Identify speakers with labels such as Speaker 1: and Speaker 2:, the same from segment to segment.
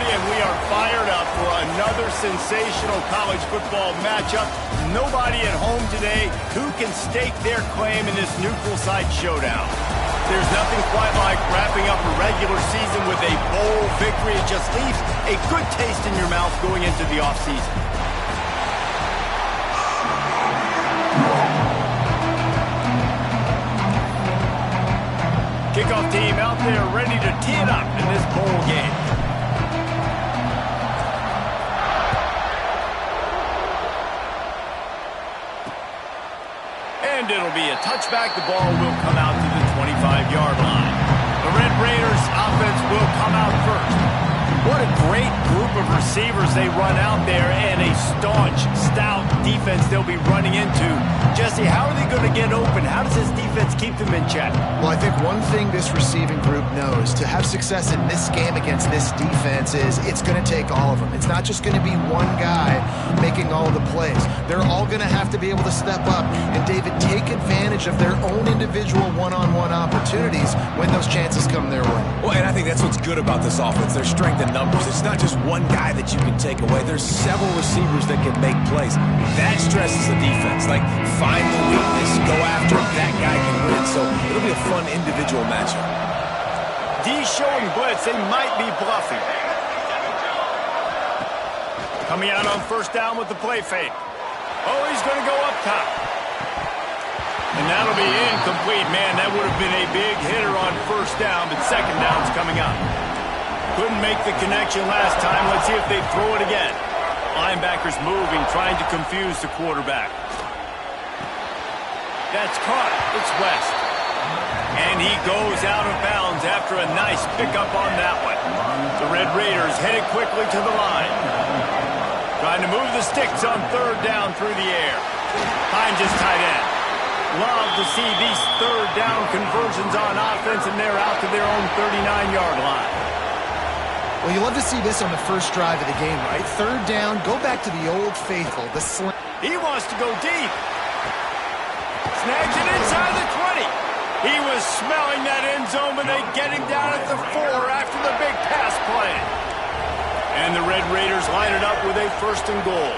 Speaker 1: everybody, and we are fired up for another sensational college football matchup. Nobody at home today who can stake their claim in this neutral site showdown. There's nothing quite like wrapping up a regular season with a bowl victory. It just leaves a good taste in your mouth going into the offseason. Kickoff team out there ready to tee it up in this bowl game. And it'll be a touchback. The ball will come out to the 25-yard line. The Red Raiders offense will come out first. What a great group of receivers they run out there, and a staunch, stout defense they'll be running into. Jesse, how are they going to get open? How does this defense keep them in check?
Speaker 2: Well, I think one thing this receiving group knows to have success in this game against this defense is it's going to take all of them. It's not just going to be one guy making all of the plays. They're all going to have to be able to step up and, David, take advantage of their own individual one-on-one opportunities when those chances come their way.
Speaker 3: Well, and I think that's what's good about this offense. Their strength in numbers. It's not just one guy that you can take away. There's several receivers that can make plays. That stresses the defense. Like, find the weakness, go after it, that guy can win. So it'll be a fun individual matchup.
Speaker 1: D showing blitz. They might be bluffing. Coming out on first down with the play fake. Oh, he's going to go up top. And that'll be incomplete. Man, that would have been a big hitter on first down, but second down's coming up. Couldn't make the connection last time. Let's see if they throw it again. Linebackers moving, trying to confuse the quarterback. That's caught. It's West. And he goes out of bounds after a nice pickup on that one. The Red Raiders headed quickly to the line. Trying to move the sticks on third down through the air. Finds his tight end. Love to see these third down conversions on offense, and they're out to their own 39-yard line.
Speaker 2: Well, you love to see this on the first drive of the game, right? Third down, go back to the old faithful, the slant.
Speaker 1: He wants to go deep. Snags it inside the 20. He was smelling that end zone, but they get him down at the 4 after the big pass play. And the Red Raiders line it up with a first and goal.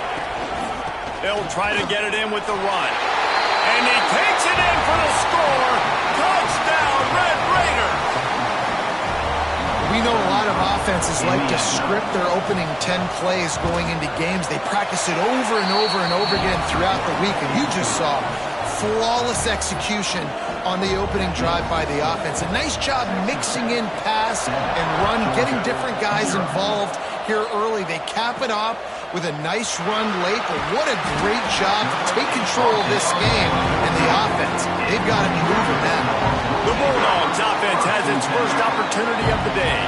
Speaker 1: They'll try to get it in with the run. And he takes it in for the score. Touchdown, Red Raiders.
Speaker 2: We know a lot of offenses like to script their opening 10 plays going into games. They practice it over and over and over again throughout the week, and you just saw flawless execution on the opening drive by the offense. A nice job mixing in pass and run, getting different guys involved here early. They cap it off with a nice run late, but what a great job to take control of this game and the offense. They've got to be moving now.
Speaker 1: The Bulldogs offense has its first opportunity of the day.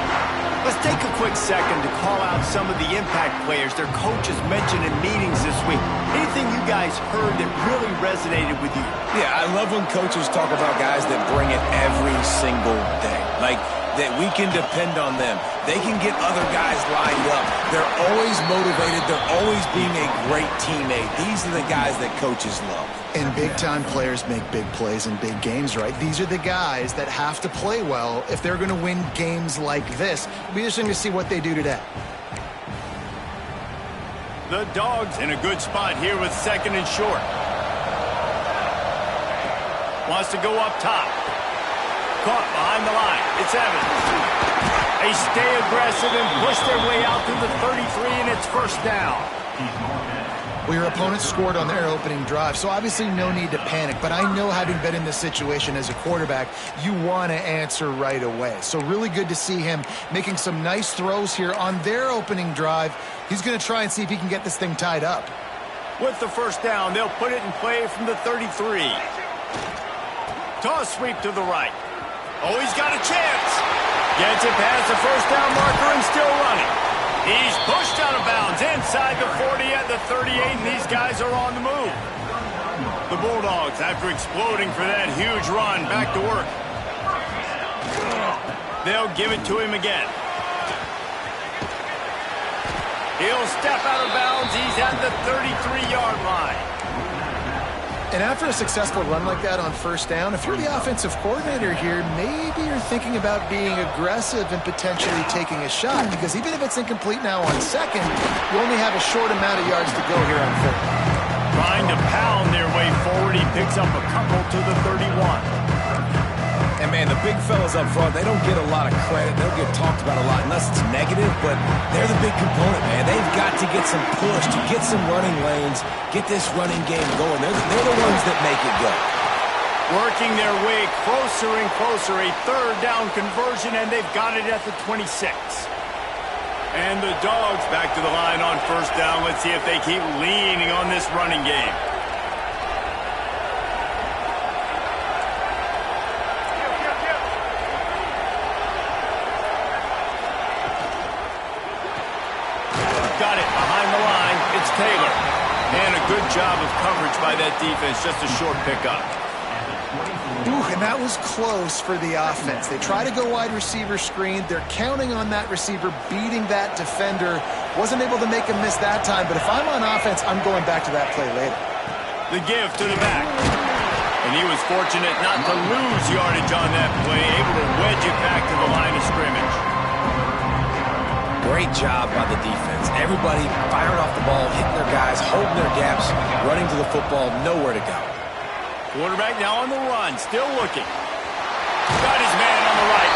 Speaker 1: Let's take a quick second to call out some of the impact players their coaches mentioned in meetings this week. Anything you guys heard that really resonated with you?
Speaker 3: Yeah, I love when coaches talk about guys that bring it every single day. Like, that we can depend on them. They can get other guys lined up. They're always motivated. They're always being a great teammate. These are the guys that coaches love.
Speaker 2: And big-time players make big plays in big games, right? These are the guys that have to play well if they're going to win games like this. It'll be interesting to see what they do today.
Speaker 1: The Dogs in a good spot here with second and short. Wants to go up top. Caught behind the line. It's Evans. They stay aggressive and push their way out to the 33, and it's first down.
Speaker 2: Well, your opponent scored on their opening drive, so obviously no need to panic. But I know, having been in this situation as a quarterback, you want to answer right away. So really good to see him making some nice throws here on their opening drive. He's going to try and see if he can get this thing tied up.
Speaker 1: With the first down, they'll put it in play from the 33. Toss sweep to the right. Oh, he's got a chance. Gets it past the first down marker and still running. He's pushed out of bounds inside the 40 at the 38, and these guys are on the move. The Bulldogs, after exploding for that huge run, back to work. They'll give it to him again. He'll step out of bounds. He's at the 33-yard line.
Speaker 2: And after a successful run like that on first down, if you're the offensive coordinator here, maybe you're thinking about being aggressive and potentially taking a shot, because even if it's incomplete now on second, you only have a short amount of yards to go here on third.
Speaker 1: Trying to pound their way forward, he picks up a couple to the 31.
Speaker 3: And, man, the big fellas up front, they don't get a lot of credit. They don't get talked about a lot unless it's negative, but they're the big component, man. They've got to get some push, to get some running lanes, get this running game going. They're the ones that make it go.
Speaker 1: Working their way closer and closer, a third down conversion, and they've got it at the 26. And the Dogs back to the line on first down. Let's see if they keep leaning on this running game. Got it behind the line. It's Taylor. And a good job of coverage by that defense. Just a short pickup.
Speaker 2: Ooh, and that was close for the offense. They try to go wide receiver screen. They're counting on that receiver beating that defender. Wasn't able to make him miss that time, but if I'm on offense, I'm going back to that play later.
Speaker 1: The give to the back. And he was fortunate not to lose yardage on that play, able to wedge it back to the line of scrimmage.
Speaker 3: Great job by the defense. Everybody firing off the ball, hitting their guys, holding their gaps, running to the football, nowhere to go.
Speaker 1: Quarterback now on the run, still looking. Got his man on the right.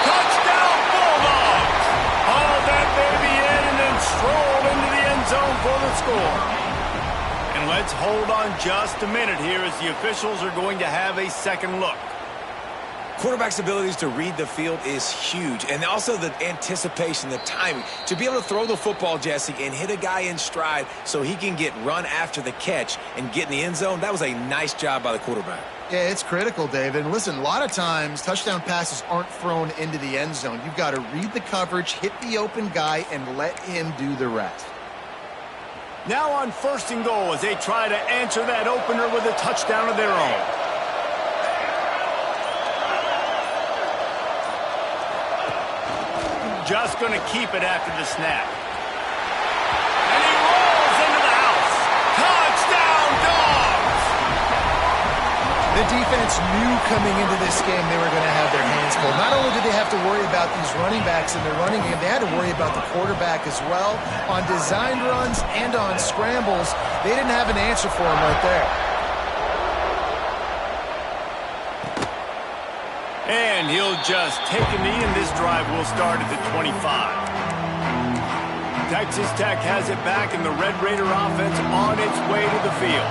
Speaker 1: Touchdown, Bulldogs! Hauled that baby in and then strolled into the end zone for the score. And let's hold on just a minute here as the officials are going to have a second look.
Speaker 3: Quarterback's abilities to read the field is huge, and also the anticipation, the timing. To be able to throw the football, Jesse, and hit a guy in stride so he can get run after the catch and get in the end zone, that was a nice job by the quarterback.
Speaker 2: Yeah, it's critical, David. And listen, a lot of times touchdown passes aren't thrown into the end zone. You've got to read the coverage, hit the open guy, and let him do the rest.
Speaker 1: Now on first and goal as they try to answer that opener with a touchdown of their own. Just going to keep it after the snap. And he rolls into the house. Touchdown, Dogs!
Speaker 2: The defense knew coming into this game they were going to have their hands full. Not only did they have to worry about these running backs in their running game, they had to worry about the quarterback as well. On designed runs and on scrambles, they didn't have an answer for him right there.
Speaker 1: And he'll just take a knee, and this drive will start at the 25. Texas Tech has it back, and the Red Raider offense on its way to the field.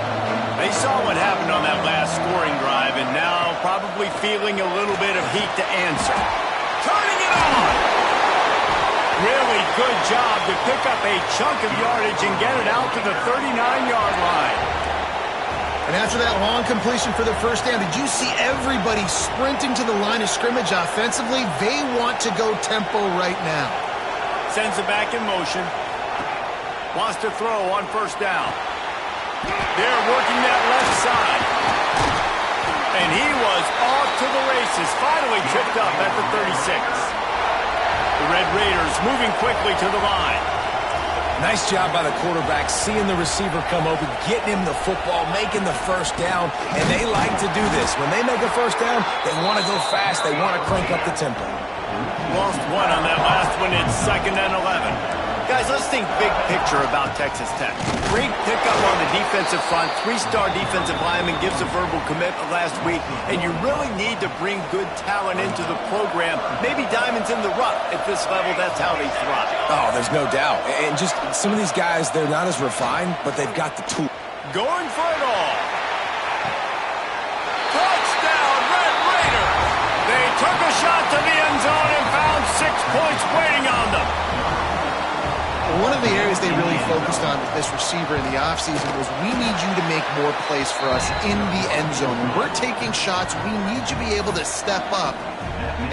Speaker 1: They saw what happened on that last scoring drive, and now probably feeling a little bit of heat to answer. Turning it on! Really good job to pick up a chunk of yardage and get it out to the 39-yard line.
Speaker 2: And after that long completion for the first down, did you see everybody sprinting to the line of scrimmage offensively? They want to go tempo right now.
Speaker 1: Sends it back in motion. Wants to throw on first down. They're working that left side. And he was off to the races. Finally tripped up at the 36. The Red Raiders moving quickly to the line.
Speaker 3: Nice job by the quarterback, seeing the receiver come open, getting him the football, making the first down, and they like to do this. When they make a first down, they want to go fast. They want to crank up the tempo.
Speaker 1: Lost one on that last one. It's 2nd and 11. Guys, let's think big picture about Texas Tech. Great pickup on the defensive front. 3-star defensive lineman gives a verbal commitment last week, and you really need to bring good talent into the program. Maybe diamonds in the rough. At this level, that's how they thrive.
Speaker 3: Oh, there's no doubt. And just some of these guys, they're not as refined, but they've got the tool.
Speaker 1: Going for it all. Touchdown, Red Raider. They took a shot to the end zone and found 6 points waiting on them.
Speaker 2: One of the areas they really focused on with this receiver in the offseason was, we need you to make more plays for us in the end zone. When we're taking shots, we need you to be able to step up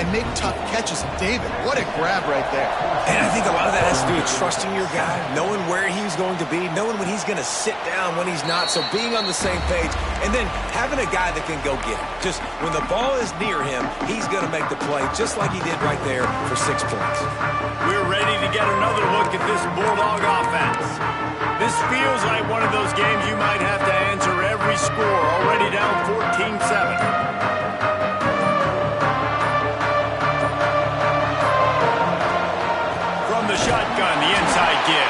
Speaker 2: and make tough catches. And David, what a grab right there.
Speaker 3: And I think a lot of that has to do with trusting your guy, knowing where he's going to be, knowing when he's going to sit down, when he's not. So being on the same page, and then having a guy that can go get it. Just when the ball is near him, he's going to make the play, just like he did right there for 6 points.
Speaker 1: We're ready to get another look at this Bulldog offense. This feels like one of those games you might have to answer every we score, already down 14-7. From the shotgun, the inside give.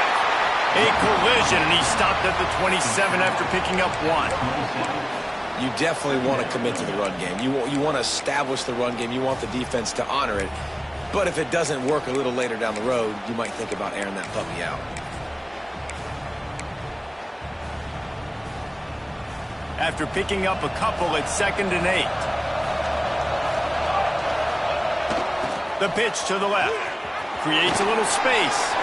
Speaker 1: A collision, and he stopped at the 27 after picking up 1.
Speaker 3: You definitely want to commit to the run game. You want to establish the run game. You want the defense to honor it. But if it doesn't work a little later down the road, you might think about airing that puppy out.
Speaker 1: After picking up a couple at 2nd and 8. The pitch to the left. Creates a little space.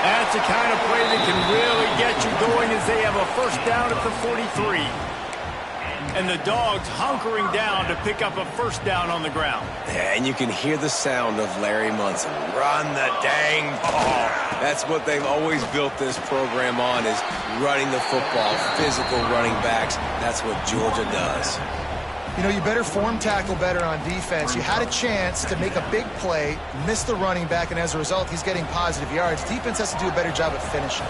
Speaker 1: That's the kind of play that can really get you going as they have a first down at the 43. And the Dogs hunkering down to pick up a first down on the ground.
Speaker 3: Yeah, and you can hear the sound of Larry Munson. Run the dang ball. That's what they've always built this program on, is running the football, physical running backs. That's what Georgia does.
Speaker 2: You know, you better form tackle better on defense. You had a chance to make a big play, miss the running back, and as a result, he's getting positive yards. Defense has to do a better job of finishing.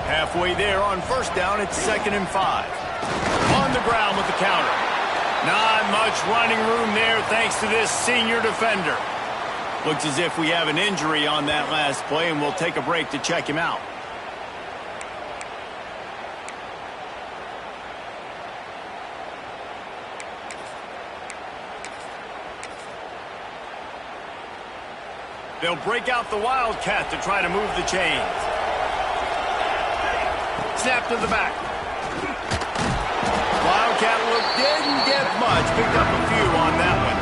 Speaker 1: Halfway there on first down, it's 2nd and 5. On the ground with the counter. Not much running room there thanks to this senior defender. Looks as if we have an injury on that last play, and we'll take a break to check him out. They'll break out the Wildcat to try to move the chains. Snap to the back. Wildcat look didn't get much. Picked up a few on that one.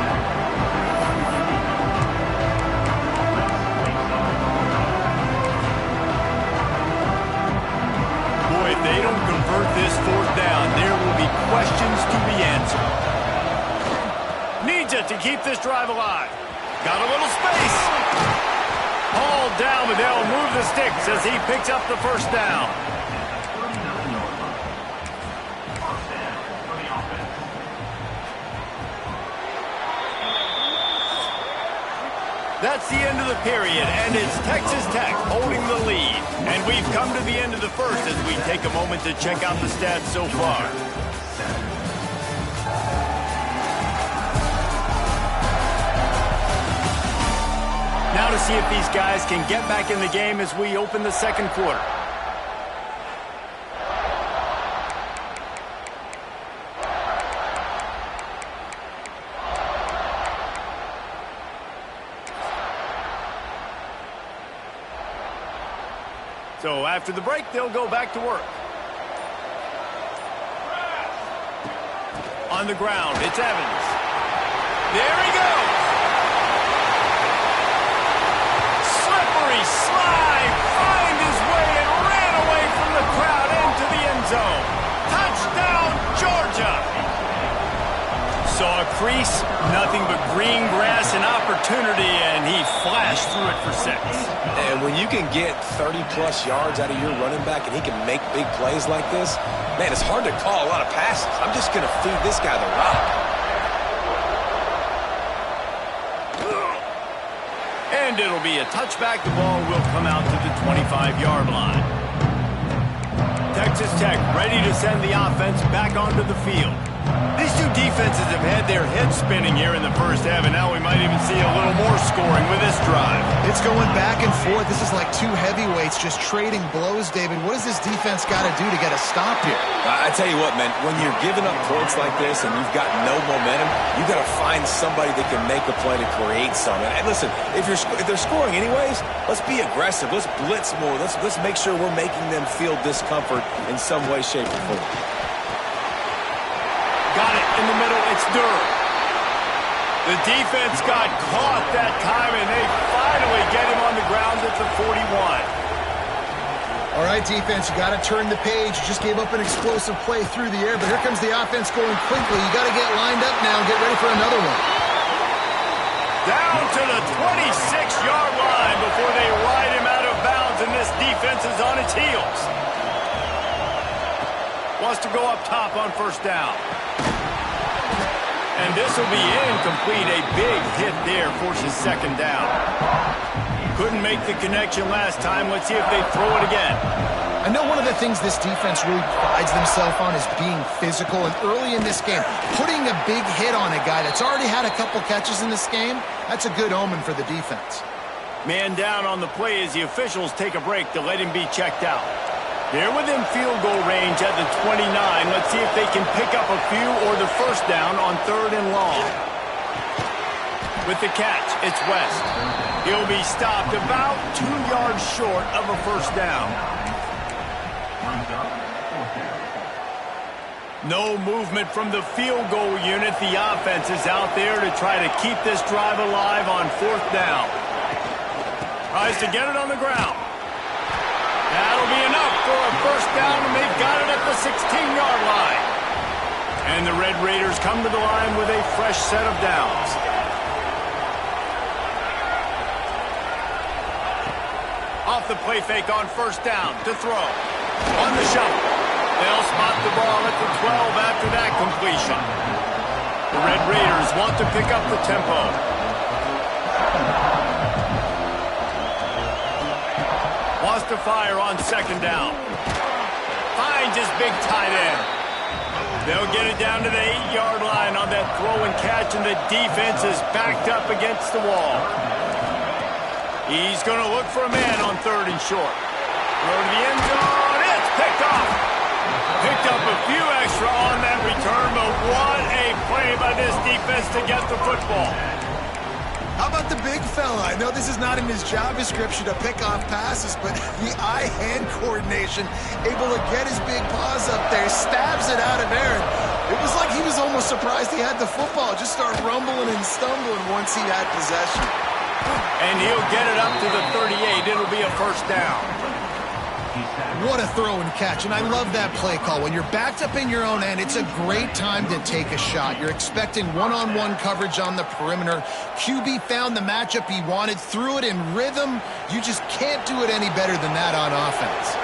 Speaker 1: Boy, if they don't convert this 4th down, there will be questions to be answered. Needs it to keep this drive alive. Got a little space. All down, but they'll move the sticks as he picks up the first down. That's the end of the period, and it's Texas Tech holding the lead. And we've come to the end of the first as we take a moment to check out the stats so far. Now to see if these guys can get back in the game as we open the second quarter. So after the break, they'll go back to work. On the ground, it's Evans. There he goes. Slide, find his way, and ran away from the crowd into the end zone. Touchdown, Georgia! Saw a crease, nothing but green grass and opportunity, and he flashed through it for 6.
Speaker 3: And when you can get 30-plus yards out of your running back and he can make big plays like this, man, it's hard to call a lot of passes. I'm just going to feed this guy the rock.
Speaker 1: And it'll be a touchback. The ball will come out to the 25-yard line. Texas Tech ready to send the offense back onto the field. These two defenses have had their heads spinning here in the first half, and now we might even see a little more scoring with this drive.
Speaker 2: It's going back and forth. This is like two heavyweights just trading blows, David. What does this defense got to do to get a stop here?
Speaker 3: I tell you what, man, when you're giving up points like this and you've got no momentum, you've got to find somebody that can make a play to create something. And listen, if they're scoring anyways, let's be aggressive. Let's blitz more. Let's make sure we're making them feel discomfort in some way, shape, or form.
Speaker 1: Got it in the middle. It's Durham. The defense got caught that time, and they finally get him on the ground at the 41.
Speaker 2: All right, defense, you got to turn the page. You just gave up an explosive play through the air, but here comes the offense going quickly. You got to get lined up now and get ready for another one.
Speaker 1: Down to the 26-yard line before they ride him out of bounds, and this defense is on its heels. Wants to go up top on first down. And this will be incomplete. A big hit there forces second down. Couldn't make the connection last time. Let's see if they throw it again.
Speaker 2: I know one of the things this defense really prides themselves on is being physical, and early in this game, putting a big hit on a guy that's already had a couple catches in this game, that's a good omen for the defense.
Speaker 1: Man down on the play as the officials take a break to let him be checked out. They're within field goal range at the 29. Let's see if they can pick up a few or the first down on 3rd and long. With the catch, it's West. He'll be stopped about 2 yards short of a first down. No movement from the field goal unit. The offense is out there to try to keep this drive alive on 4th down. Tries to get it on the ground. That'll be enough for a first down, and they've got it at the 16-yard line. And the Red Raiders come to the line with a fresh set of downs. Off the play fake on first down to throw. On the shuffle. They'll spot the ball at the 12 after that completion. The Red Raiders want to pick up the tempo. Wants to fire on 2nd down. Finds his big tight end. They'll get it down to the 8-yard line on that throw and catch, and the defense is backed up against the wall. He's going to look for a man on 3rd and short. Throw to the end zone. It's picked off. Picked up a few extra on that return, but what a play by this defense to get the football.
Speaker 2: How about the big fella? I know this is not in his job description to pick off passes, but the eye-hand coordination, able to get his big paws up there, stabs it out of Aaron. It was like he was almost surprised he had the football. Just started rumbling and stumbling once he had possession.
Speaker 1: And he'll get it up to the 38. It'll be a first down.
Speaker 2: What a throw and catch, and I love that play call. When you're backed up in your own end, it's a great time to take a shot. You're expecting one-on-one coverage on the perimeter. QB found the matchup he wanted, threw it in rhythm. You just can't do it any better than that on offense.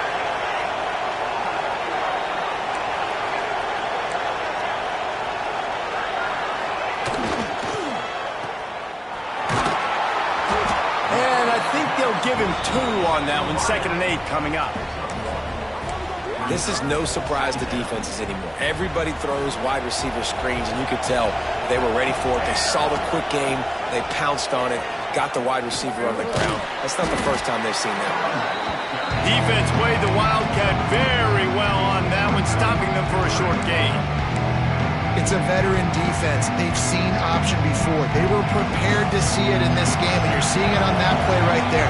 Speaker 1: And I think they'll give him 2 on that one. 2nd and 8 coming up.
Speaker 3: This is no surprise to defenses anymore. Everybody throws wide receiver screens, and you could tell they were ready for it. They saw the quick game. They pounced on it, got the wide receiver on the ground. That's not the first time they've seen that.
Speaker 1: Defense played the Wildcat very well on that one, stopping them for a short gain.
Speaker 2: It's a veteran defense. They've seen option before. They were prepared to see it in this game, and you're seeing it on that play right there.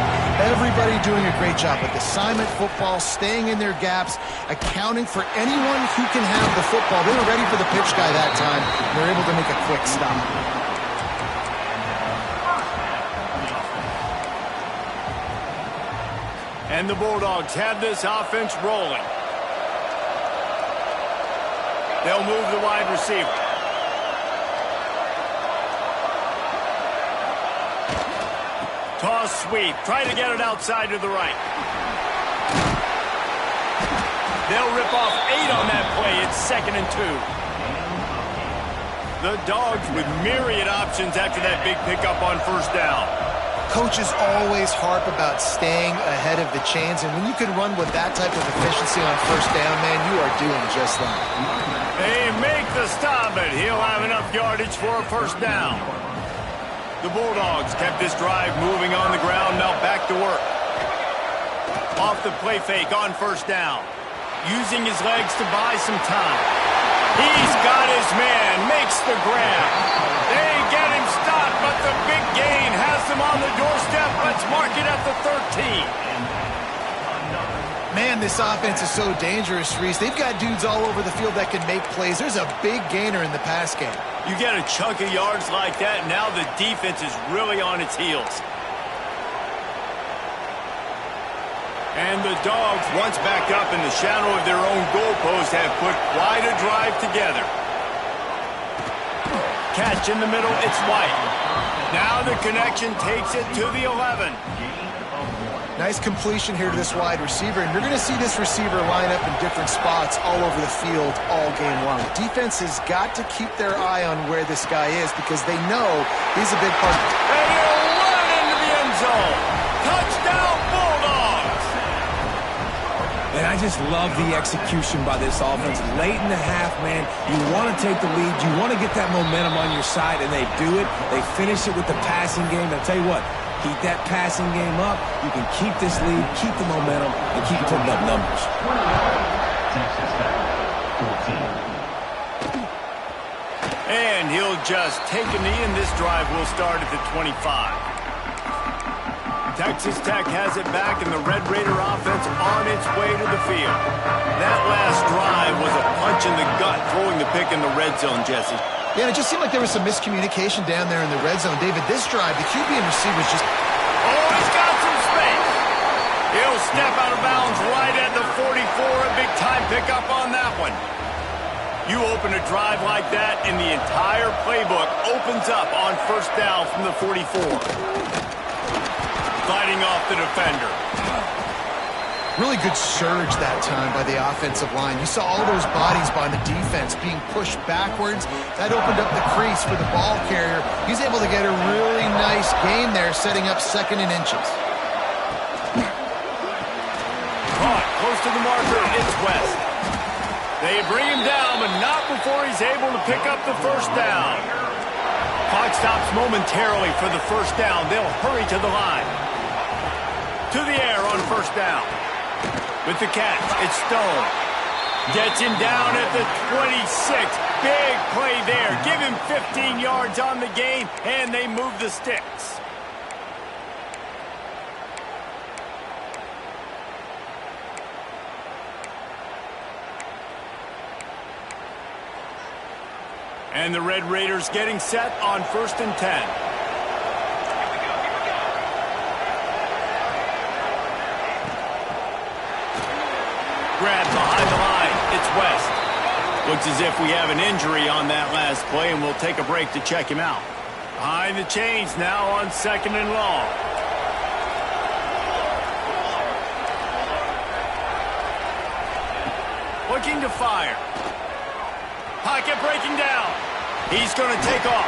Speaker 2: Everybody doing a great job with assignment football, staying in their gaps, accounting for anyone who can have the football. They were ready for the pitch guy that time, and they're able to make a quick stop.
Speaker 1: And the Bulldogs have this offense rolling. They'll move the wide receiver. Toss sweep. Try to get it outside to the right. They'll rip off 8 on that play. It's 2nd and 2. The Dogs with myriad options after that big pickup on first down.
Speaker 2: Coaches always harp about staying ahead of the chains, and when you can run with that type of efficiency on first down, man, you are doing just that.
Speaker 1: They make the stop, but he'll have enough yardage for a first down. The Bulldogs kept this drive moving on the ground, now back to work. Off the play fake on first down. Using his legs to buy some time. He's got his man, makes the grab. They get him stopped, but the big gain has them on the doorstep. Let's mark it at the 13.
Speaker 2: Man, this offense is so dangerous, Reese. They've got dudes all over the field that can make plays. There's a big gainer in the pass game.
Speaker 1: You get a chunk of yards like that, now the defense is really on its heels. And the Dogs, once back up in the shadow of their own goalpost, have put quite a drive together. Catch in the middle, it's White. Now the connection takes it to the 11.
Speaker 2: Nice completion here to this wide receiver, and you're going to see this receiver line up in different spots all over the field all game long. Defense has got to keep their eye on where this guy is because they know he's a big part.
Speaker 1: And he'll run into the end zone. Touchdown, Bulldogs!
Speaker 3: And And I just love the execution by this offense. Late in the half, man, you want to take the lead. You want to get that momentum on your side, and they do it. They finish it with the passing game. And I'll tell you what, keep that passing game up. You can keep this lead, keep the momentum, and keep putting up numbers.
Speaker 1: And he'll just take a knee, and this drive will start at the 25. Texas Tech has it back, and the Red Raider offense on its way to the field. That last drive was a punch in the gut, throwing the pick in the red zone, Jesse.
Speaker 2: Yeah, and it just seemed like there was some miscommunication down there in the red zone. David, this drive, the QB and receivers just...
Speaker 1: Oh, he's got some space. He'll step out of bounds right at the 44. A big-time pickup on that one. You open a drive like that, and the entire playbook opens up on first down from the 44. Fighting off the defender.
Speaker 2: Really good surge that time by the offensive line. You saw all those bodies by the defense being pushed backwards. That opened up the crease for the ball carrier. He's able to get a really nice gain there, setting up 2nd and inches.
Speaker 1: Caught close to the marker. It's West. They bring him down, but not before he's able to pick up the first down. Clock stops momentarily for the first down. They'll hurry to the line. To the air on first down. With the catch, it's Stone. Gets him down at the 26. Big play there. Give him 15 yards on the game, and they move the sticks. And the Red Raiders getting set on 1st and 10. Grab behind the line. It's West. Looks as if we have an injury on that last play, and we'll take a break to check him out. Behind the chains now on 2nd and long. Looking to fire. Pocket breaking down. He's going to take off.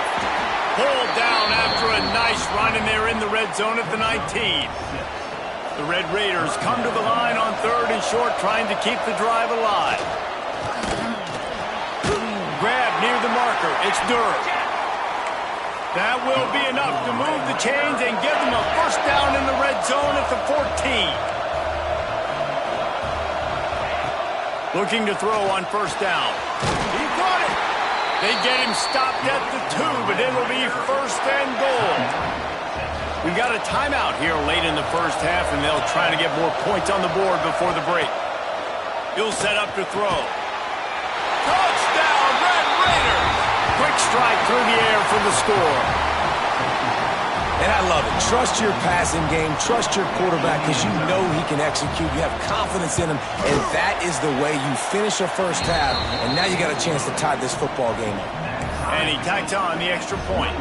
Speaker 1: Pulled down after a nice run, and they're in the red zone at the 19. The Red Raiders come to the line on 3rd and short, trying to keep the drive alive. Grab near the marker. It's Durham. That will be enough to move the chains and give them a first down in the red zone at the 14. Looking to throw on first down. He got it. They get him stopped at the 2, but it'll be 1st and goal. We've got a timeout here late in the first half, and they'll try to get more points on the board before the break. He'll set up to throw. Touchdown, Red Raiders! Quick strike through the air for the score.
Speaker 3: And I love it. Trust your passing game. Trust your quarterback because you know he can execute. You have confidence in him, and that is the way you finish a first half, and now you got a chance to tie this football game up.
Speaker 1: And he tacks on the extra point.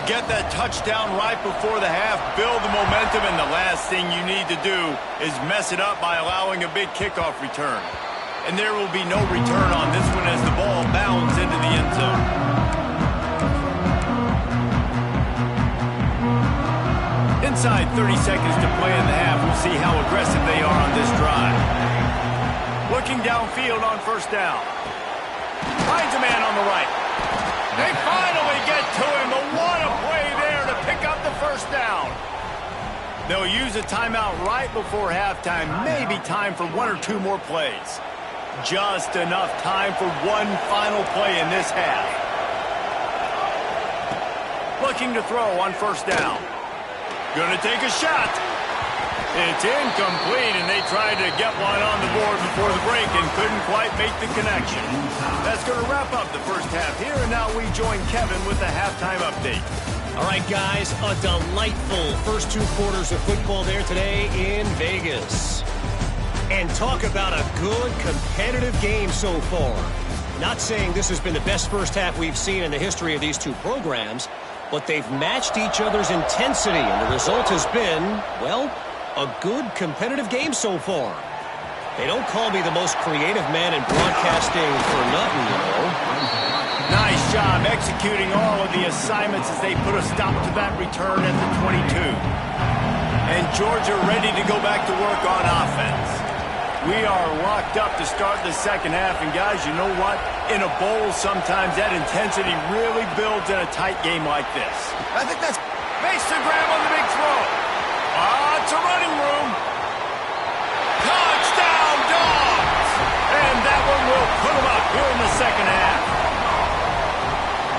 Speaker 1: Get that touchdown right before the half, build the momentum, and the last thing you need to do is mess it up by allowing a big kickoff return. And there will be no return on this one as the ball bounds into the end zone. Inside 30 seconds to play in the half. We'll see how aggressive they are on this drive. Looking downfield on first down. Finds a man on the right. They finally get to him, but what a play there to pick up the first down. They'll use a timeout right before halftime, maybe time for 1 or 2 more plays. Just enough time for one final play in this half. Looking to throw on first down. Gonna take a shot. It's incomplete, and they tried to get one on the board before the break and couldn't quite make the connection. That's going to wrap up the first half here, and now we join Kevin with the halftime update.
Speaker 4: All right, guys, a delightful first 2 quarters of football there today in Vegas. And talk about a good competitive game so far. Not saying this has been the best first half we've seen in the history of these 2 programs, but they've matched each other's intensity, and the result has been, well, a good competitive game so far. They don't call me the most creative man in broadcasting for nothing, you know.
Speaker 1: Nice job executing all of the assignments as they put a stop to that return at the 22. And Georgia ready to go back to work on offense. We are locked up to start the second half, and guys, you know what? In a bowl, sometimes that intensity really builds in a tight game like this.
Speaker 3: I think that's...
Speaker 1: Makes the grab on the big throw. It's a running room. Touchdown, Dogs! And that one will put them up here in the second half.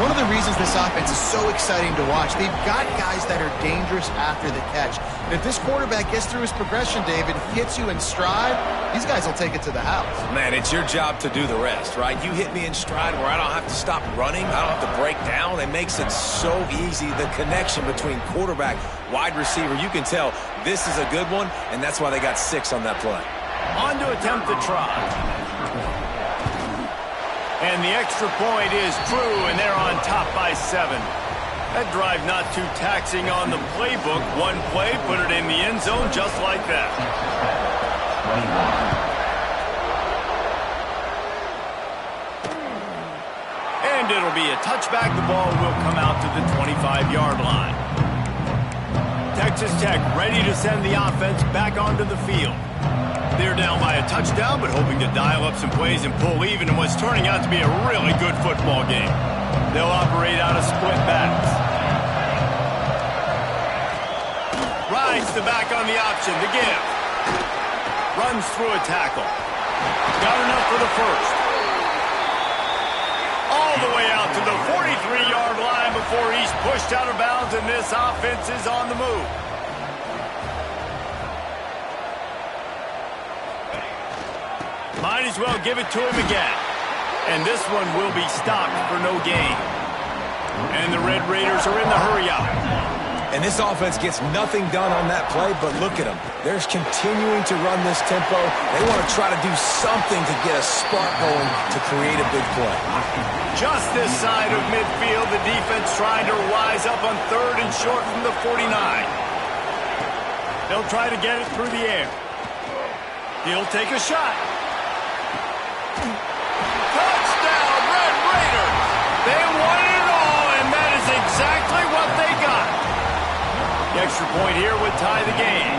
Speaker 2: One of the reasons this offense is so exciting to watch, they've got guys that are dangerous after the catch. And if this quarterback gets through his progression, David, hits you in stride, these guys will take it to the house.
Speaker 3: Man, it's your job to do the rest, right? You hit me in stride where I don't have to stop running. I don't have to break down. It makes it so easy. The connection between quarterback, wide receiver, you can tell this is a good one, and that's why they got 6 on that play.
Speaker 1: On to attempt the try. And the extra point is true, and they're on top by 7. That drive not too taxing on the playbook. One play, put it in the end zone just like that. And it'll be a touchback. The ball will come out to the 25-yard line. Texas Tech ready to send the offense back onto the field. They're down by a touchdown, but hoping to dial up some plays and pull even in what's turning out to be a really good football game. They'll operate out of split backs. Rides the back on the option, the give. Runs through a tackle. Got enough for the first. All the way out to the 43-yard line before he's pushed out of bounds, and this offense is on the move. Might as well give it to him again. And this one will be stopped for no gain. And the Red Raiders are in the hurry-up.
Speaker 3: And this offense gets nothing done on that play, but look at them. They're continuing to run this tempo. They want to try to do something to get a spark going to create a big play.
Speaker 1: Just this side of midfield, the defense trying to rise up on 3rd and short from the 49. They'll try to get it through the air. He'll take a shot. Touchdown, Red Raiders! They won it all, and that is exactly what they got. The extra point here would tie the game.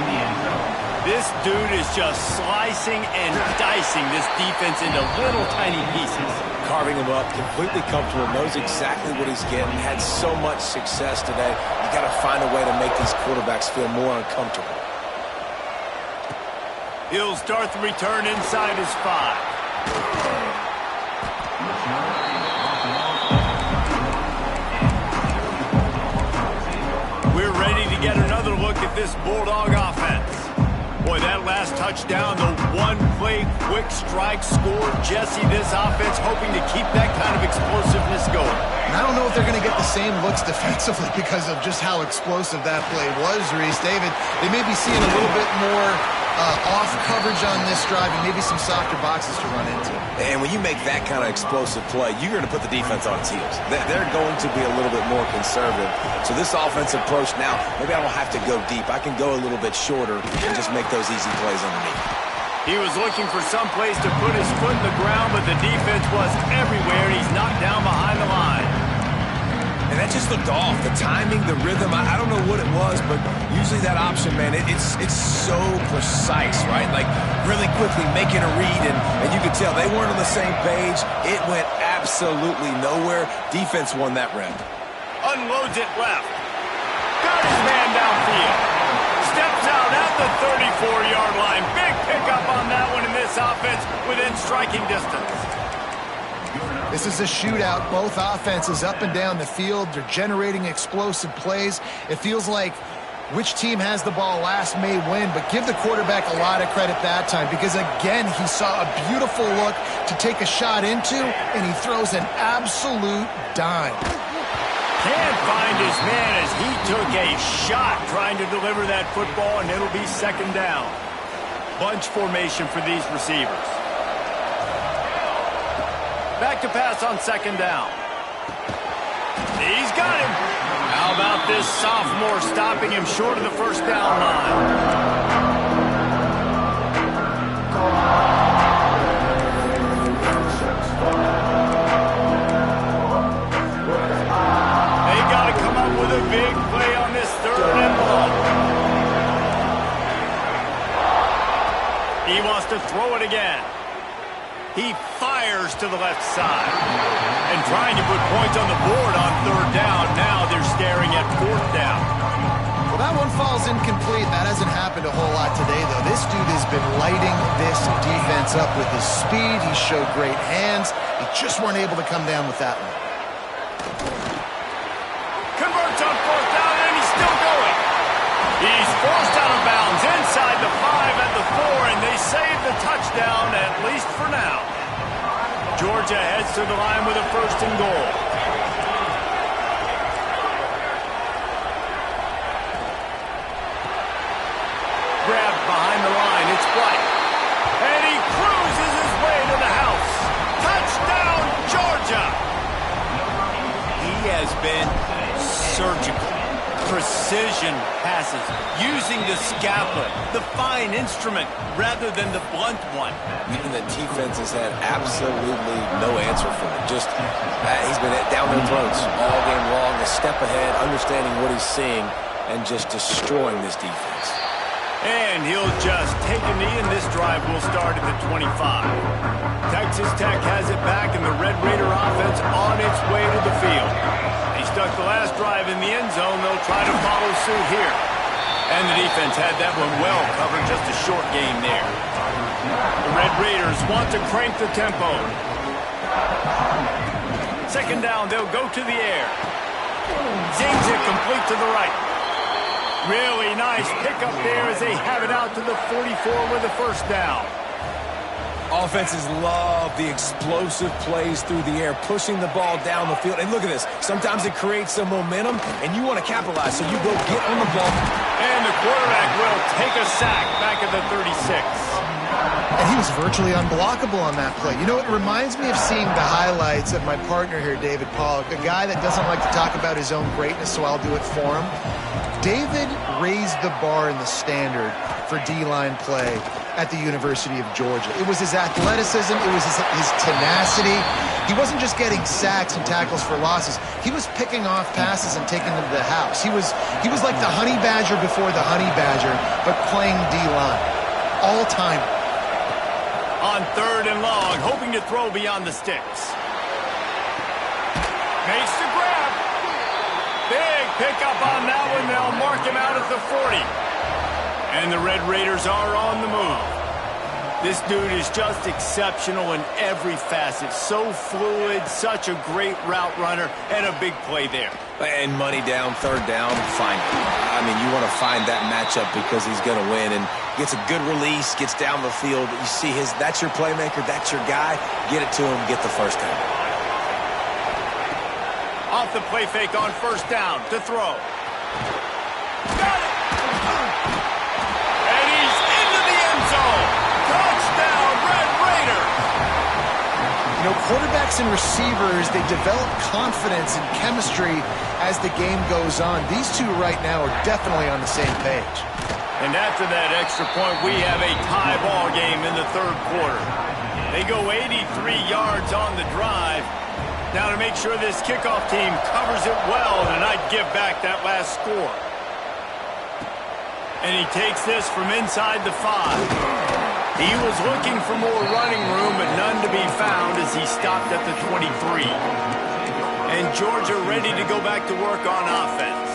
Speaker 1: This dude is just slicing and dicing this defense into little tiny pieces.
Speaker 3: Carving him up, completely comfortable, knows exactly what he's getting, had so much success today. You got to find a way to make these quarterbacks feel more uncomfortable.
Speaker 1: He'll start the return inside his 5. We're ready to get another look at this Bulldog offense. Boy, that last touchdown, the one-play quick strike score. Jesse, this offense hoping to keep that kind of explosiveness going.
Speaker 2: And I don't know if they're going to get the same looks defensively because of just how explosive that play was, Reese. David, they may be seeing a little bit more off coverage on this drive and maybe some softer boxes to run into.
Speaker 3: And when you make that kind of explosive play, you're going to put the defense on its heels. They're going to be a little bit more conservative. So this offensive approach now, maybe I don't have to go deep. I can go a little bit shorter and just make those easy plays underneath.
Speaker 1: He was looking for some place to put his foot in the ground, but the defense was everywhere, and he's knocked down behind the line.
Speaker 3: And that just looked off. The timing, the rhythm, I don't know what it was, but usually that option, man, it's so precise, right? Like really quickly making a read, and you could tell they weren't on the same page. It went absolutely nowhere. Defense won that rep.
Speaker 1: Unloads it left. Got his man downfield. Steps out at the 34-yard line. Big pickup on that one in this offense within striking distance.
Speaker 2: This is a shootout. Both offenses up and down the field. They're generating explosive plays. It feels like which team has the ball last may win, but give the quarterback a lot of credit that time because, again, he saw a beautiful look to take a shot into, and he throws an absolute dime.
Speaker 1: Can't find his man as he took a shot trying to deliver that football, and it'll be second down. Bunch formation for these receivers. Back to pass on second down. He's got him. How about this sophomore stopping him short of the first down line? They got to come up with a big play on this 3rd and long. He wants to throw it again. He fires to the left side. And trying to put points on the board on third down. Now they're staring at fourth down.
Speaker 2: Well, that one falls incomplete. That hasn't happened a whole lot today, though. This dude has been lighting this defense up with his speed. He showed great hands. He just weren't able to come down with that one.
Speaker 1: Converts on fourth down, and he's still going. He's forced out of bounds inside the 5 at the 4, and they save the touchdown, at least for now. Georgia heads to the line with a 1st and goal. Grabbed behind the line, it's White. And he cruises his way to the house. Touchdown, Georgia! He has been surgical. Precision passes, using the scalpel, the fine instrument, rather than the blunt one.
Speaker 3: And the defense has had absolutely no answer for him. Just, he's been down their throats all game long, a step ahead, understanding what he's seeing, and just destroying this defense.
Speaker 1: And he'll just take a knee, and this drive will start at the 25. Texas Tech has it back, and the Red Raider offense on its way to the field. They stuck the last drive in the end zone. They'll try to follow suit here. And the defense had that one well covered, just a short game there. The Red Raiders want to crank the tempo. 2nd down, they'll go to the air. Zings it complete to the right. Really nice pickup there as they have it out to the 44 with a 1st down.
Speaker 3: Offenses love the explosive plays through the air, pushing the ball down the field. And look at this. Sometimes it creates some momentum, and you want to capitalize, so you go get on the ball.
Speaker 1: And the quarterback will take a sack back at the 36.
Speaker 2: And he was virtually unblockable on that play. You know, it reminds me of seeing the highlights of my partner here, David Pollock, a guy that doesn't like to talk about his own greatness, so I'll do it for him. David raised the bar in the standard for D-line play at the University of Georgia. It was his athleticism, it was his tenacity. He wasn't just getting sacks and tackles for losses. He was picking off passes and taking them to the house. He was like the honey badger before the honey badger, but playing D-line. All-time.
Speaker 1: On 3rd and long, hoping to throw beyond the sticks. Makes the grab. Big pickup on that one. They'll mark him out at the 40. And the Red Raiders are on the move. This dude is just exceptional in every facet. So fluid, such a great route runner, and a big play there.
Speaker 3: And money down, 3rd down, find him. I mean, you want to find that matchup because he's going to win. And gets a good release, gets down the field. You see that's your playmaker, that's your guy. Get it to him, get the 1st down.
Speaker 1: Off the play fake on 1st down to throw. Got it! And he's into the end zone. Touchdown, Red Raider!
Speaker 2: You know, quarterbacks and receivers, they develop confidence and chemistry as the game goes on. These two right now are definitely on the same page.
Speaker 1: And after that extra point, we have a tie ball game in the 3rd quarter. They go 83 yards on the drive. Now to make sure this kickoff team covers it well, and I'd give back that last score. And he takes this from inside the 5. He was looking for more running room, but none to be found as he stopped at the 23. And Georgia ready to go back to work on offense.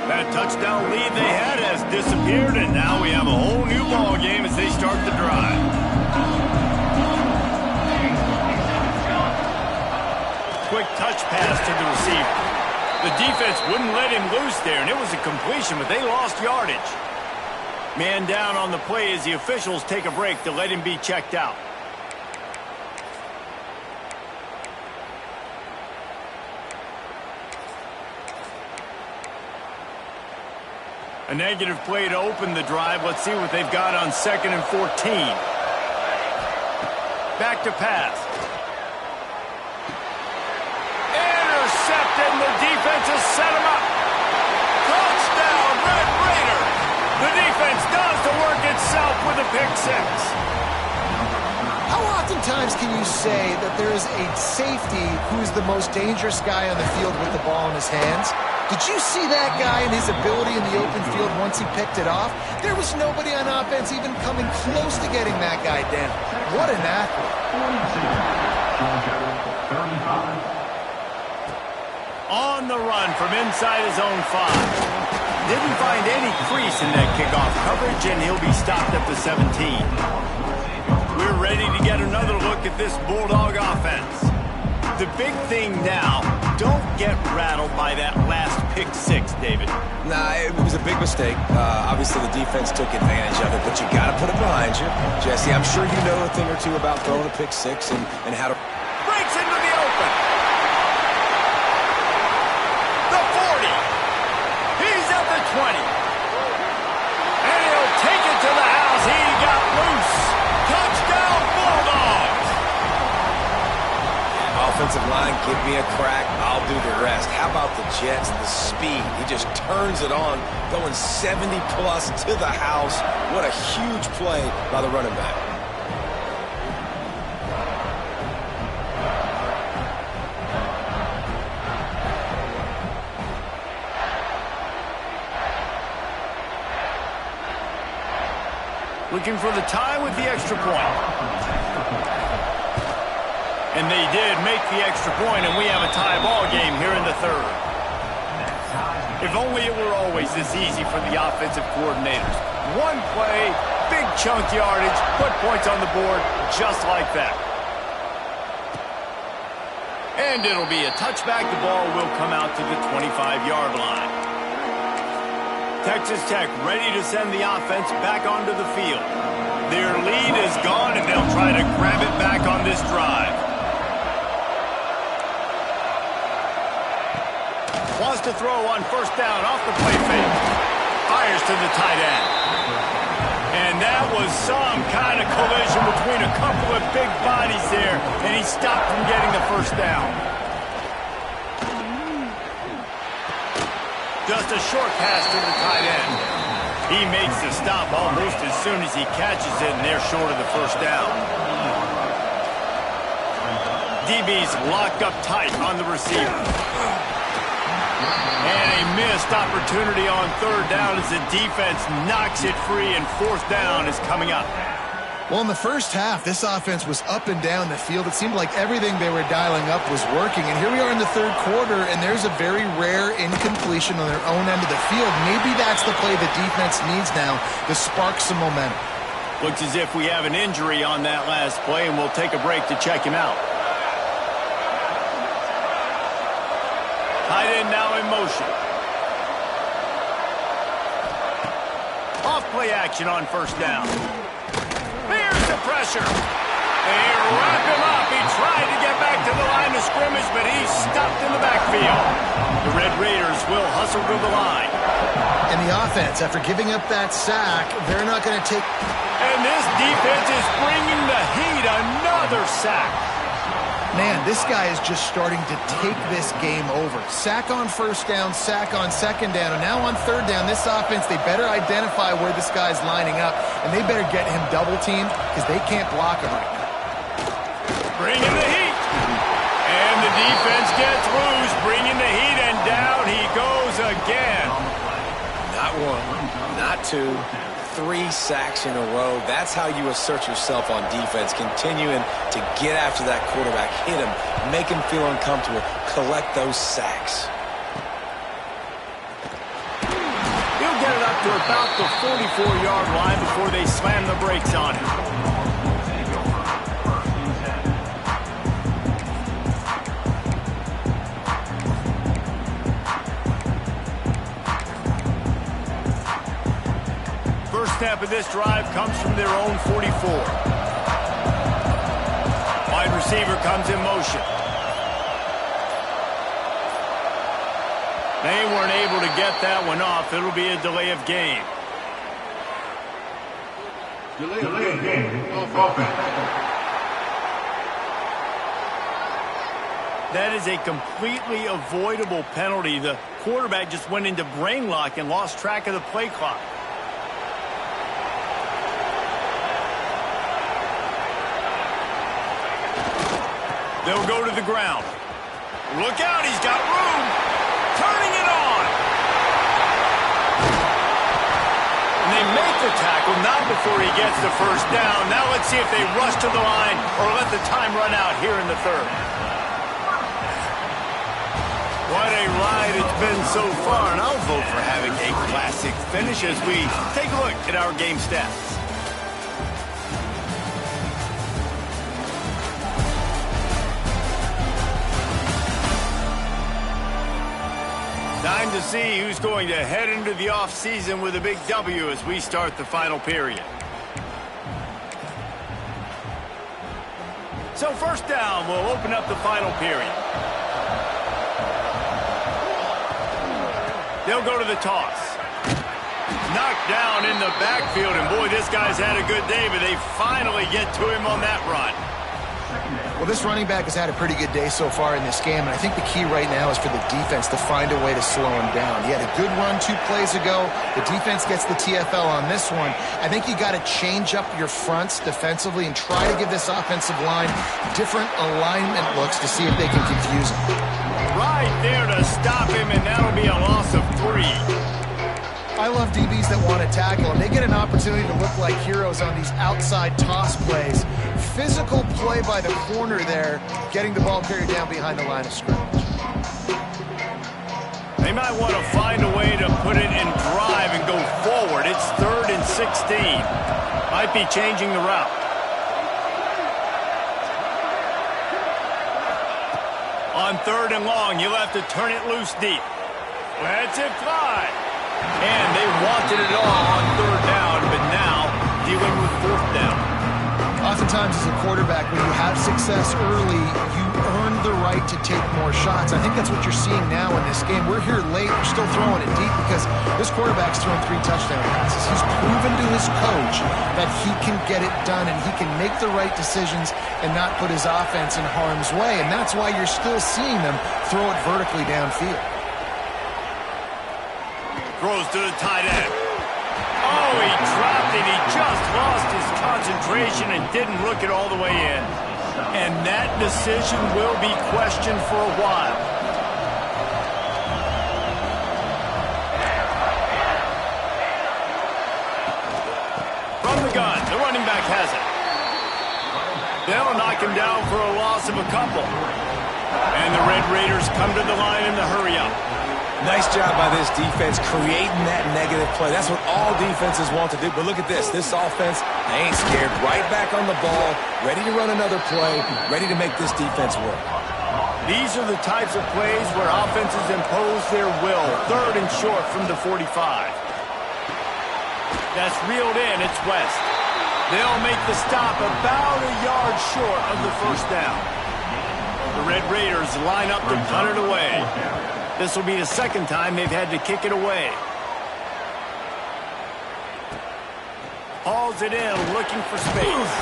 Speaker 1: That touchdown lead they had has disappeared, and now we have a whole new ball game as they start the drive. Quick touch pass to the receiver. The defense wouldn't let him loose there, and it was a completion, but they lost yardage. Man down on the play as the officials take a break to let him be checked out. A negative play to open the drive. Let's see what they've got on 2nd and 14. Back to pass. Intercepted, and the defense has set him up. Touchdown, Red Raider. The defense does the work itself with a pick 6.
Speaker 2: How oftentimes can you say that there is a safety who is the most dangerous guy on the field with the ball in his hands? Did you see that guy and his ability in the open field once he picked it off? There was nobody on offense even coming close to getting that guy down. What an athlete.
Speaker 1: On the run from inside his own 5. Didn't find any crease in that kickoff coverage, and he'll be stopped at the 17. We're ready to get another look at this Bulldog offense. The big thing now, don't get rattled by that last pick 6, David.
Speaker 3: Nah, it was a big mistake. Obviously, the defense took advantage of it, but you got to put it behind you. Jesse, I'm sure you know a thing or two about throwing a pick 6 and how to...
Speaker 1: Breaks into the open. The 40. He's at the 20. And he'll take it to the house. He got loose. Touchdown, Bulldogs.
Speaker 3: Offensive line, give me a crack, I'll do the rest. How about the Jets, the speed? He just turns it on, going 70-plus to the house. What a huge play by the running back.
Speaker 1: Looking for the tie with the extra point. And they did make the extra point, and we have a tie ball game here in the 3rd. If only it were always this easy for the offensive coordinators. One play, big chunk yardage, put points on the board just like that. And it'll be a touchback. The ball will come out to the 25-yard line. Texas Tech ready to send the offense back onto the field. Their lead is gone, and they'll try to grab it back on this drive. Wants to throw on first down off the play fake. Fires to the tight end. And that was some kind of collision between a couple of big bodies there, and he stopped from getting the first down. Just a short pass to the tight end. He makes the stop almost as soon as he catches it, and they're short of the first down. DB's locked up tight on the receiver. And a missed opportunity on 3rd down as the defense knocks it free, and 4th down is coming up.
Speaker 2: Well, in the first half, this offense was up and down the field. It seemed like everything they were dialing up was working. And here we are in the 3rd quarter, and there's a very rare incompletion on their own end of the field. Maybe that's the play the defense needs now to spark some momentum.
Speaker 1: Looks as if we have an injury on that last play, and we'll take a break to check him out. Tight end now in motion. Off play action on first down. Here's the pressure. They wrap him up. He tried to get back to the line of scrimmage, but he's stopped in the backfield. The Red Raiders will hustle to the line.
Speaker 2: And the offense, after giving up that sack, they're not going to take...
Speaker 1: And this defense is bringing the heat. Another sack.
Speaker 2: Man, this guy is just starting to take this game over. Sack on first down, sack on second down, and now on 3rd down, this offense, they better identify where this guy's lining up, and they better get him double-teamed because they can't block him right now.
Speaker 1: Bringing the heat. And the defense gets loose, bringing the heat, and down he goes again.
Speaker 3: Not 1, not 2. 3 sacks in a row. That's how you assert yourself on defense, continuing to get after that quarterback, hit him, make him feel uncomfortable, collect those sacks.
Speaker 1: He'll get it up to about the 44-yard line before they slam the brakes on him. Snap of this drive comes from their own 44. Wide receiver comes in motion. They weren't able to get that one off. It'll be a delay of game.
Speaker 5: Delay of game. Offense.
Speaker 1: That is a completely avoidable penalty. The quarterback just went into brain lock and lost track of the play clock. They'll go to the ground. Look out, he's got room. Turning it on. the tackle, not before he gets the first down. Now let's see if they rush to the line or let the time run out here in the third. What a ride it's been so far, and I'll vote for having a classic finish as we take a look at our game stats. Time to see who's going to head into the offseason with a big W as we start the final period. So first down, we'll open up the final period. They'll go to the toss. Knocked down in the backfield, and boy, this guy's had a good day, but they finally get to him on that run.
Speaker 2: Well, this running back has had a pretty good day so far in this game, and I think the key right now is for the defense to find a way to slow him down. He had a good run 2 plays ago. The defense gets the TFL on this one. I think you got to change up your fronts defensively and try to give this offensive line different alignment looks to see if they can confuse him.
Speaker 1: Right there to stop him, and that'll be a loss of 3.
Speaker 2: I love DBs that want to tackle, and they get an opportunity to look like heroes on these outside toss plays. Physical play by the corner there, getting the ball carried down behind the line of scrimmage.
Speaker 1: They might want to find a way to put it in drive and go forward. It's 3rd and 16. Might be changing the route. On 3rd and long, you'll have to turn it loose deep. Lets it fly. And they wanted it all on 3rd down, but now dealing with 4th down.
Speaker 2: Oftentimes as a quarterback, when you have success early, you earn the right to take more shots. I think that's what you're seeing now in this game. We're here late. We're still throwing it deep because this quarterback's thrown 3 touchdown passes. He's proven to his coach that he can get it done and he can make the right decisions and not put his offense in harm's way. And that's why you're still seeing them throw it vertically downfield.
Speaker 1: Throws to the tight end. Oh, he dropped it. He just lost his concentration and didn't look it all the way in. And that decision will be questioned for a while. From the gun, the running back has it. They'll knock him down for a loss of a couple. And the Red Raiders come to the line in the hurry up.
Speaker 3: Nice job by this defense creating that negative play. That's what all defenses want to do. But look at this. This offense, they ain't scared. Right back on the ball, ready to run another play, ready to make this defense work.
Speaker 1: These are the types of plays where offenses impose their will. 3rd and short from the 45. That's reeled in. It's West. They'll make the stop about a yard short of the first down. The Red Raiders line up to punt it away. This will be the 2nd time they've had to kick it away. Hauls it in, looking for space.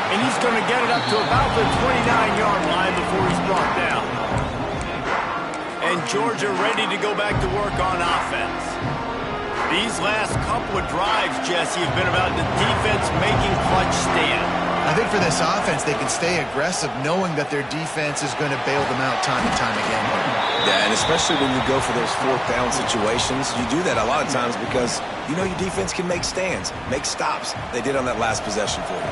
Speaker 1: And he's going to get it up to about the 29-yard line before he's brought down. And Georgia ready to go back to work on offense. These last couple of drives, Jesse, have been about the defense making clutch stand.
Speaker 2: I think for this offense, they can stay aggressive knowing that their defense is going to bail them out time and time again.
Speaker 3: Yeah, and especially when you go for those 4th down situations, you do that a lot of times because you know your defense can make stands, make stops. They did on that last possession for you.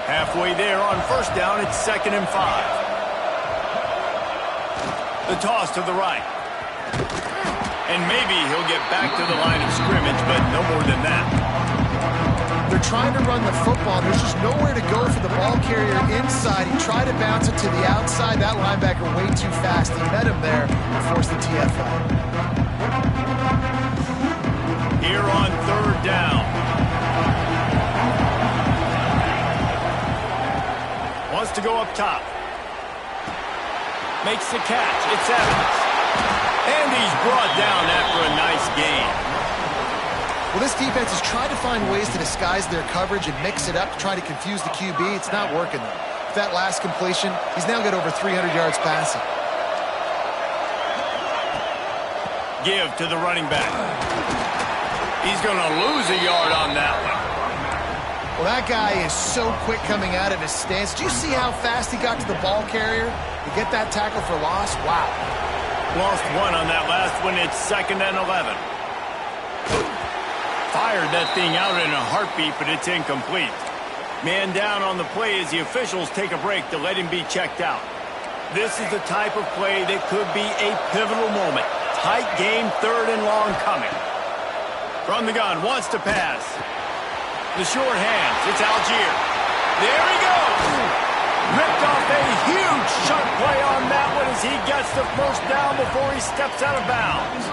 Speaker 1: Halfway there on 1st down, it's 2nd and 5. The toss to the right. And maybe he'll get back to the line of scrimmage, but no more than that.
Speaker 2: They're trying to run the football. There's just nowhere to go for the ball carrier inside. He tried to bounce it to the outside. That linebacker way too fast. He met him there and forced the TFL.
Speaker 1: Here on 3rd down. Wants to go up top. Makes the catch. It's Evans. And he's brought down after a nice gain.
Speaker 2: Well, this defense has tried to find ways to disguise their coverage and mix it up to try to confuse the QB. It's not working, though. With that last completion, he's now got over 300 yards passing.
Speaker 1: Give to the running back. He's going to lose a yard on that one.
Speaker 2: Well, that guy is so quick coming out of his stance. Do you see how fast he got to the ball carrier to get that tackle for loss? Wow.
Speaker 1: Lost 1 on that last one. It's 2nd and 11. fired that thing out in a heartbeat, but it's incomplete. Man down on the play as the officials take a break to let him be checked out. This is the type of play that could be a pivotal moment. Tight game, 3rd and long coming. From the gun, wants to pass. The short hands, it's Algier. There he goes! Ripped off a huge chunk play on that one as he gets the first down before he steps out of bounds.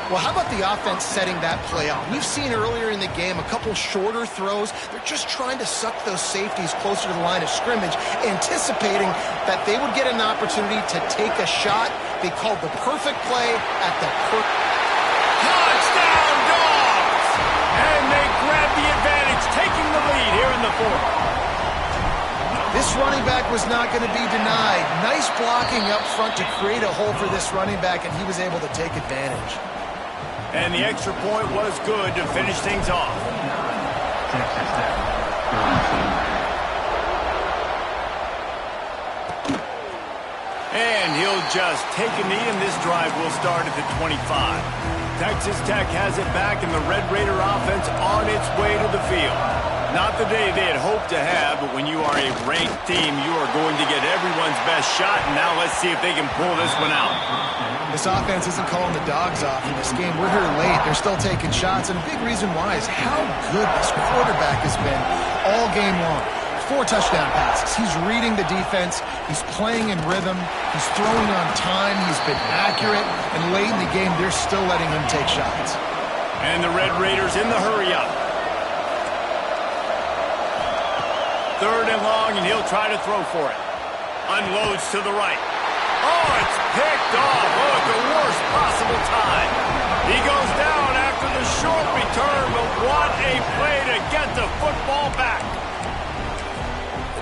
Speaker 2: Well, how about the offense setting that play up? We've seen earlier in the game a couple shorter throws. They're just trying to suck those safeties closer to the line of scrimmage, anticipating that they would get an opportunity to take a shot. They called the perfect play at the
Speaker 1: touchdown, Dogs! And they grab the advantage, taking the lead here in the 4th.
Speaker 2: This running back was not going to be denied. Nice blocking up front to create a hole for this running back, and he was able to take advantage.
Speaker 1: And the extra point was good to finish things off. And he'll just take a knee, and this drive will start at the 25. Texas Tech has it back, and the Red Raider offense on its way to the field. Not the day they had hoped to have, but when you are a ranked team, you are going to get everyone's best shot, and now let's see if they can pull this one out.
Speaker 2: This offense isn't calling the dogs off in this game. We're here late. They're still taking shots, and a big reason why is how good this quarterback has been all game long. 4 touchdown passes. He's reading the defense. He's playing in rhythm. He's throwing on time. He's been accurate, and late in the game, they're still letting him take shots.
Speaker 1: And the Red Raiders in the hurry-up. 3rd and long, and he'll try to throw for it. Unloads to the right. Oh, it's picked off. Oh, at the worst possible time. He goes down after the short return, but what a play to get the football back.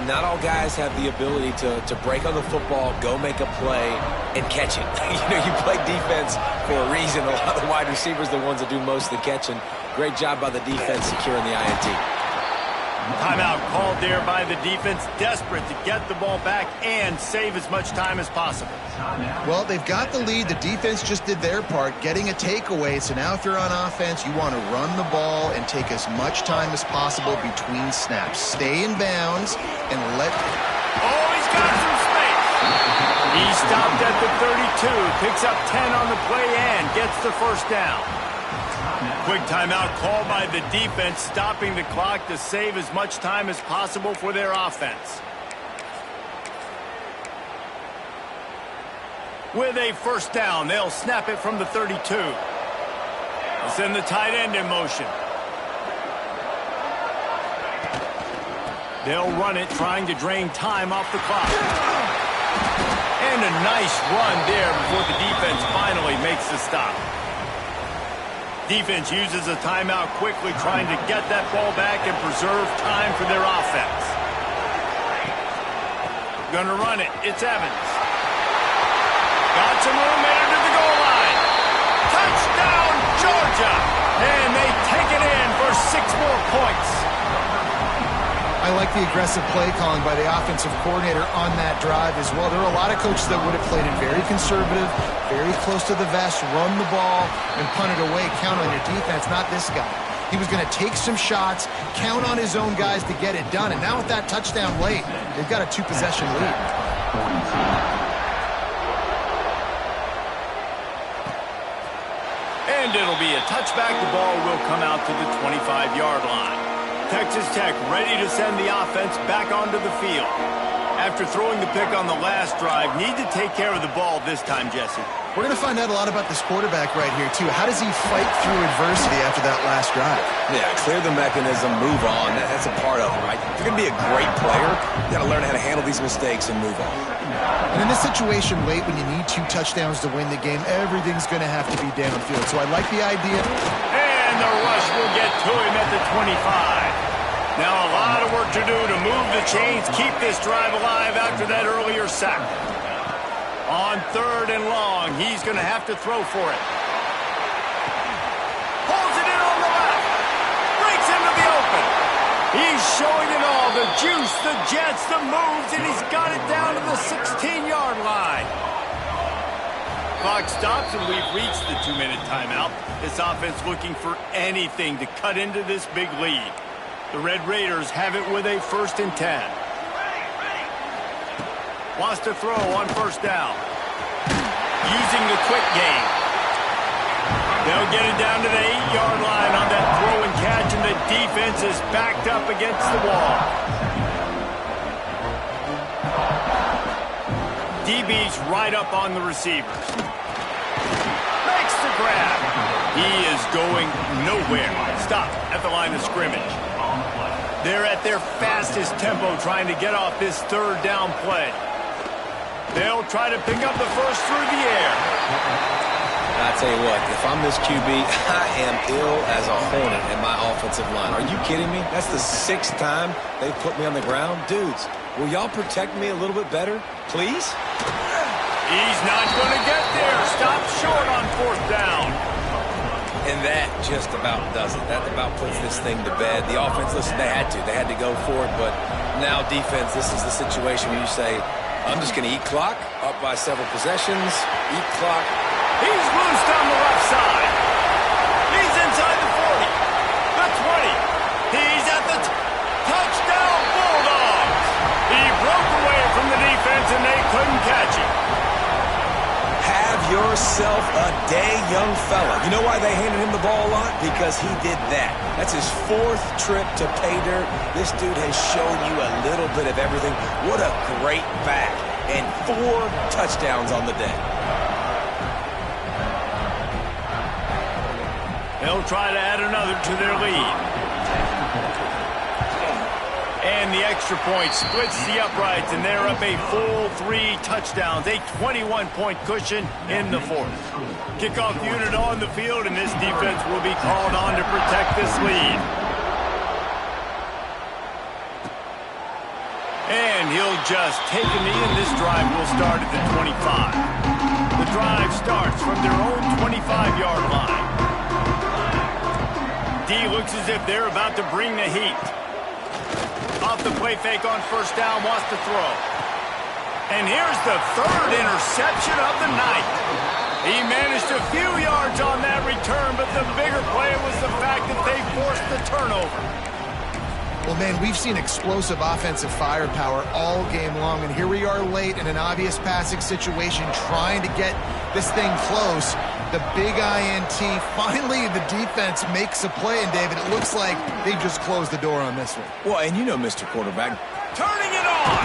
Speaker 3: Not all guys have the ability to break on the football, go make a play, and catch it. You play defense for a reason. A lot of the wide receivers are the ones that do most of the catching. Great job by the defense securing the INT.
Speaker 1: Timeout called there by the defense, desperate to get the ball back and save as much time as possible.
Speaker 2: Well, they've got the lead. The defense just did their part, getting a takeaway. So now if you're on offense, you want to run the ball and take as much time as possible between snaps. Stay in bounds and let...
Speaker 1: Oh, he's got some space. He stopped at the 32, picks up 10 on the play and gets the first down. Quick timeout called by the defense, stopping the clock to save as much time as possible for their offense. With a first down, they'll snap it from the 32. They'll send the tight end in motion. They'll run it, trying to drain time off the clock. And a nice run there before the defense finally makes the stop. Defense uses a timeout quickly, trying to get that ball back and preserve time for their offense. Gonna run it. It's Evans. Got some room into the goal line. Touchdown, Georgia! And they take it in for 6 more points.
Speaker 2: I like the aggressive play calling by the offensive coordinator on that drive as well. There are a lot of coaches that would have played it very conservative, very close to the vest, run the ball, and punt it away. Count on your defense, not this guy. He was going to take some shots, count on his own guys to get it done. And now with that touchdown late, they've got a 2-possession lead.
Speaker 1: And it'll be a touchback. The ball will come out to the 25-yard line. Texas Tech ready to send the offense back onto the field. After throwing the pick on the last drive, need to take care of the ball this time, Jesse.
Speaker 2: We're going to find out a lot about this quarterback right here, too. How does he fight through adversity after that last drive?
Speaker 3: Yeah, clear the mechanism, move on. That's a part of it, right? If you're going to be a great player, you got to learn how to handle these mistakes and move on.
Speaker 2: And in this situation late, when you need 2 touchdowns to win the game, everything's going to have to be downfield. So I like the idea.
Speaker 1: And the rush will get to him at the 25. Now a lot of work to do to move the chains, keep this drive alive after that earlier sack. On 3rd and long, he's going to have to throw for it. Pulls it in on the left. Breaks into the open. He's showing it all. The juice, the jets, the moves, and he's got it down to the 16-yard line. clock stops, and we've reached the 2-minute timeout. This offense looking for anything to cut into this big lead. The Red Raiders have it with a 1st and 10. Wants to throw on 1st down. Using the quick game. They'll get it down to the 8-yard line on that throw and catch, and the defense is backed up against the wall. DB's right up on the receivers. Makes the grab. He is going nowhere. Stop at the line of scrimmage. They're at their fastest tempo trying to get off this 3rd down play. They'll try to pick up the first through the air.
Speaker 3: I tell you what, if I'm this QB, I am ill as a hornet in my offensive line. Are you kidding me? That's the 6th time they've put me on the ground. Dudes, will y'all protect me a little bit better, please?
Speaker 1: He's not going to get there. Stop short on 4th down.
Speaker 3: And that just about does it. That about puts this thing to bed. The offense, listen, they had to go for it, but now defense, this is the situation where you say, I'm just going to eat clock, up by several possessions, eat clock.
Speaker 1: He's loose down the left side. He's inside the 40, the 20. He's at the touchdown Bulldogs. He broke away from the defense, and they couldn't catch him.
Speaker 3: Have yourself a day, young fella. You know why they handed him the ball a lot? Because he did that. That's his 4th trip to pay dirt. This dude has shown you a little bit of everything. What a great back. And 4 touchdowns on the day.
Speaker 1: They'll try to add another to their lead. And the extra point splits the uprights, and they're up a full 3 touchdowns, a 21-point cushion in the 4th. Kickoff unit on the field, and this defense will be called on to protect this lead. And he'll just take a knee, and this drive will start at the 25. The drive starts from their own 25-yard line. D looks as if they're about to bring the heat. Off the play fake on 1st down, wants to throw. And here's the 3rd interception of the night. He managed a few yards on that return, but the bigger play was the fact that they forced the turnover.
Speaker 2: Well, man, we've seen explosive offensive firepower all game long, and here we are late in an obvious passing situation trying to get this thing close. The big INT, finally the defense makes a play, and David, it looks like they just closed the door on this one.
Speaker 3: Well, and you know, Mr. Quarterback.
Speaker 1: Turning it on!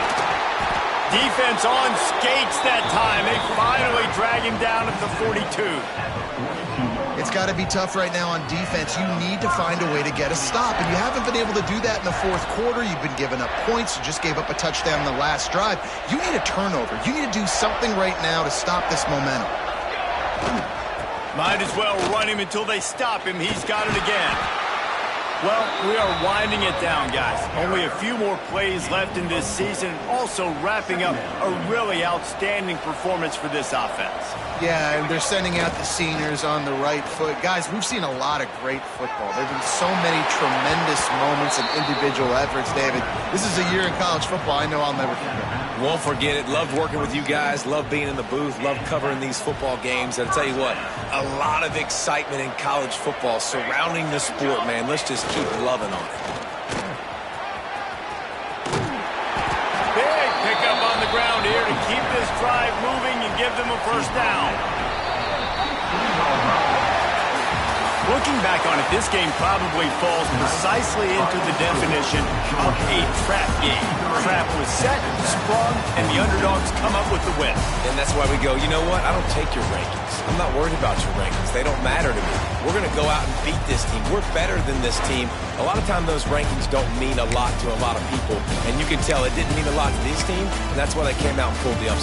Speaker 1: Defense on skates that time. They finally drag him down at the 42.
Speaker 2: It's got to be tough right now on defense. You need to find a way to get a stop, and you haven't been able to do that in the 4th quarter. You've been giving up points. You just gave up a touchdown in the last drive. You need a turnover. You need to do something right now to stop this momentum.
Speaker 1: Might as well run him until they stop him. He's got it again. Well, we are winding it down, guys. Only a few more plays left in this season. Also wrapping up a really outstanding performance for this offense.
Speaker 2: Yeah, and they're sending out the seniors on the right foot. Guys, we've seen a lot of great football. There have been so many tremendous moments and individual efforts, David. This is a year in college football I know I'll never forget.
Speaker 3: Won't forget it. Loved working with you guys. Loved being in the booth. Loved covering these football games. And I'll tell you what, a lot of excitement in college football surrounding the sport, man. Let's just keep loving on it.
Speaker 1: Big pickup on the ground here to keep this drive moving and give them a 1st down. Looking back on it, this game probably falls precisely into the definition of a trap game. Trap was set, sprung, and the underdogs come up with the win.
Speaker 3: And that's why we go, you know what? I don't take your rankings. I'm not worried about your rankings. They don't matter to me. We're going to go out and beat this team. We're better than this team. A lot of times those rankings don't mean a lot to a lot of people, and you can tell it didn't mean a lot to this team, and that's why they came out and pulled the upset.